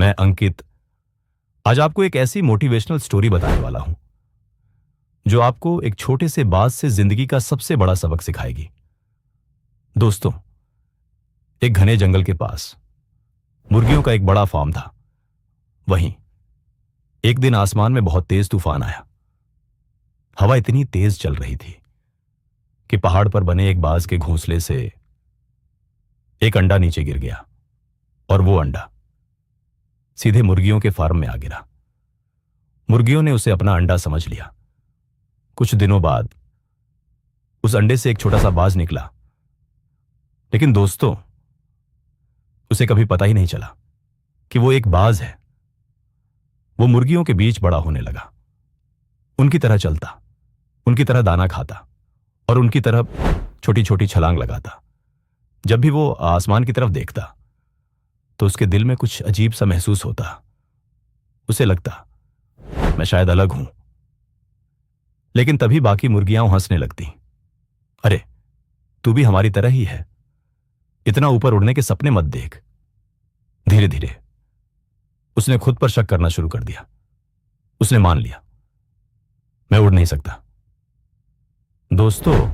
मैं अंकित आज आपको एक ऐसी मोटिवेशनल स्टोरी बताने वाला हूं जो आपको एक छोटे से बात से जिंदगी का सबसे बड़ा सबक सिखाएगी। दोस्तों, एक घने जंगल के पास मुर्गियों का एक बड़ा फार्म था। वहीं एक दिन आसमान में बहुत तेज तूफान आया। हवा इतनी तेज चल रही थी कि पहाड़ पर बने एक बाज के घोंसले से एक अंडा नीचे गिर गया और वो अंडा सीधे मुर्गियों के फार्म में आ गिरा। मुर्गियों ने उसे अपना अंडा समझ लिया। कुछ दिनों बाद उस अंडे से एक छोटा सा बाज निकला, लेकिन दोस्तों, उसे कभी पता ही नहीं चला कि वो एक बाज है। वो मुर्गियों के बीच बड़ा होने लगा, उनकी तरह चलता, उनकी तरह दाना खाता और उनकी तरह छोटी छोटी छलांग लगाता। जब भी वो आसमान की तरफ देखता तो उसके दिल में कुछ अजीब सा महसूस होता। उसे लगता मैं शायद अलग हूं। लेकिन तभी बाकी मुर्गियां हंसने लगती। अरे, तू भी हमारी तरह ही है, इतना ऊपर उड़ने के सपने मत देख। धीरे धीरे उसने खुद पर शक करना शुरू कर दिया। उसने मान लिया, मैं उड़ नहीं सकता। दोस्तों,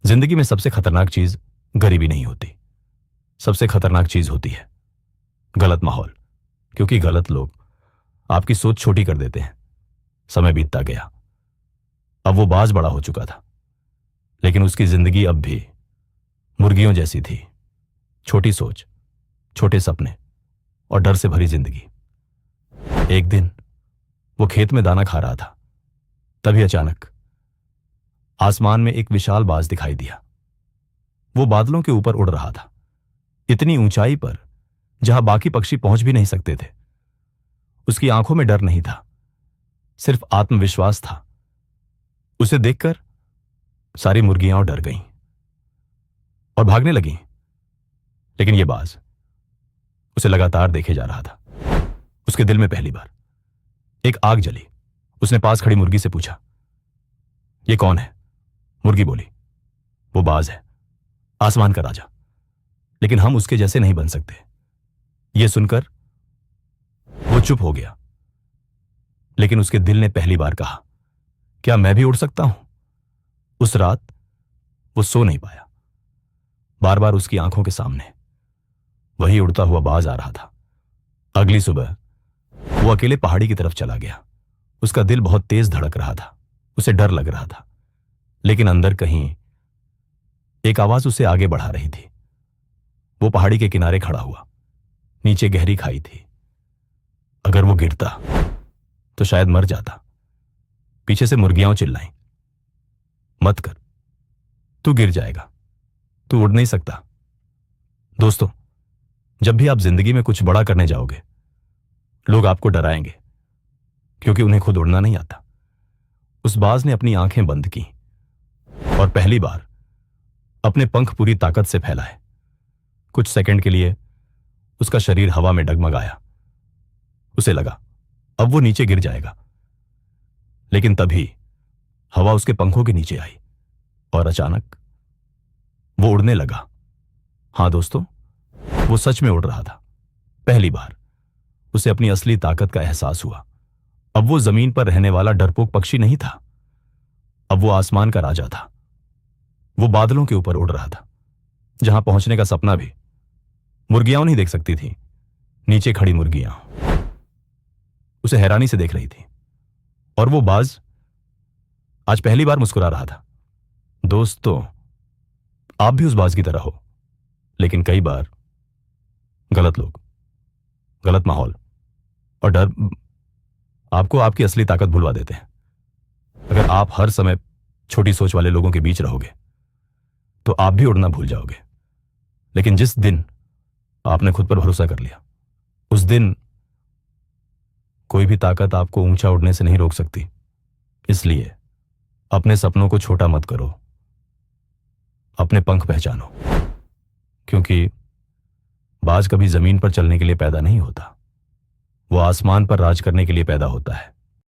जिंदगी में सबसे खतरनाक चीज गरीबी नहीं होती। सबसे खतरनाक चीज होती है गलत माहौल, क्योंकि गलत लोग आपकी सोच छोटी कर देते हैं। समय बीतता गया। अब वो बाज बड़ा हो चुका था, लेकिन उसकी जिंदगी अब भी मुर्गियों जैसी थी। छोटी सोच, छोटे सपने और डर से भरी जिंदगी। एक दिन वो खेत में दाना खा रहा था। तभी अचानक आसमान में एक विशाल बाज दिखाई दिया। वो बादलों के ऊपर उड़ रहा था, इतनी ऊंचाई पर जहां बाकी पक्षी पहुंच भी नहीं सकते थे। उसकी आंखों में डर नहीं था, सिर्फ आत्मविश्वास था। उसे देखकर सारी मुर्गियां डर गईं और भागने लगीं, लेकिन यह बाज उसे लगातार देखे जा रहा था। उसके दिल में पहली बार एक आग जली। उसने पास खड़ी मुर्गी से पूछा, यह कौन है? मुर्गी बोली, वो बाज है, आसमान का राजा, लेकिन हम उसके जैसे नहीं बन सकते। यह सुनकर वो चुप हो गया, लेकिन उसके दिल ने पहली बार कहा, क्या मैं भी उड़ सकता हूं? उस रात वो सो नहीं पाया। बार बार उसकी आंखों के सामने वही उड़ता हुआ बाज आ रहा था। अगली सुबह वो अकेले पहाड़ी की तरफ चला गया। उसका दिल बहुत तेज धड़क रहा था। उसे डर लग रहा था, लेकिन अंदर कहीं एक आवाज उसे आगे बढ़ा रही थी। वो पहाड़ी के किनारे खड़ा हुआ। नीचे गहरी खाई थी। अगर वो गिरता तो शायद मर जाता। पीछे से मुर्गियां चिल्लाईं, मत कर, तू गिर जाएगा, तू उड़ नहीं सकता। दोस्तों, जब भी आप जिंदगी में कुछ बड़ा करने जाओगे, लोग आपको डराएंगे, क्योंकि उन्हें खुद उड़ना नहीं आता। उस बाज ने अपनी आंखें बंद की और पहली बार अपने पंख पूरी ताकत से फैलाए। कुछ सेकंड के लिए उसका शरीर हवा में डगमगाया। उसे लगा अब वो नीचे गिर जाएगा, लेकिन तभी हवा उसके पंखों के नीचे आई और अचानक वो उड़ने लगा। हां दोस्तों, वो सच में उड़ रहा था। पहली बार उसे अपनी असली ताकत का एहसास हुआ। अब वो जमीन पर रहने वाला डरपोक पक्षी नहीं था, अब वो आसमान का राजा था। वो बादलों के ऊपर उड़ रहा था, जहां पहुंचने का सपना भी मुर्गियां नहीं देख सकती थी। नीचे खड़ी मुर्गियां उसे हैरानी से देख रही थी और वो बाज आज पहली बार मुस्कुरा रहा था। दोस्तों, आप भी उस बाज की तरह हो, लेकिन कई बार गलत लोग, गलत माहौल और डर आपको आपकी असली ताकत भुलवा देते हैं। अगर आप हर समय छोटी सोच वाले लोगों के बीच रहोगे तो आप भी उड़ना भूल जाओगे। लेकिन जिस दिन आपने खुद पर भरोसा कर लिया, उस दिन कोई भी ताकत आपको ऊंचा उड़ने से नहीं रोक सकती। इसलिए अपने सपनों को छोटा मत करो, अपने पंख पहचानो, क्योंकि बाज कभी जमीन पर चलने के लिए पैदा नहीं होता, वो आसमान पर राज करने के लिए पैदा होता है।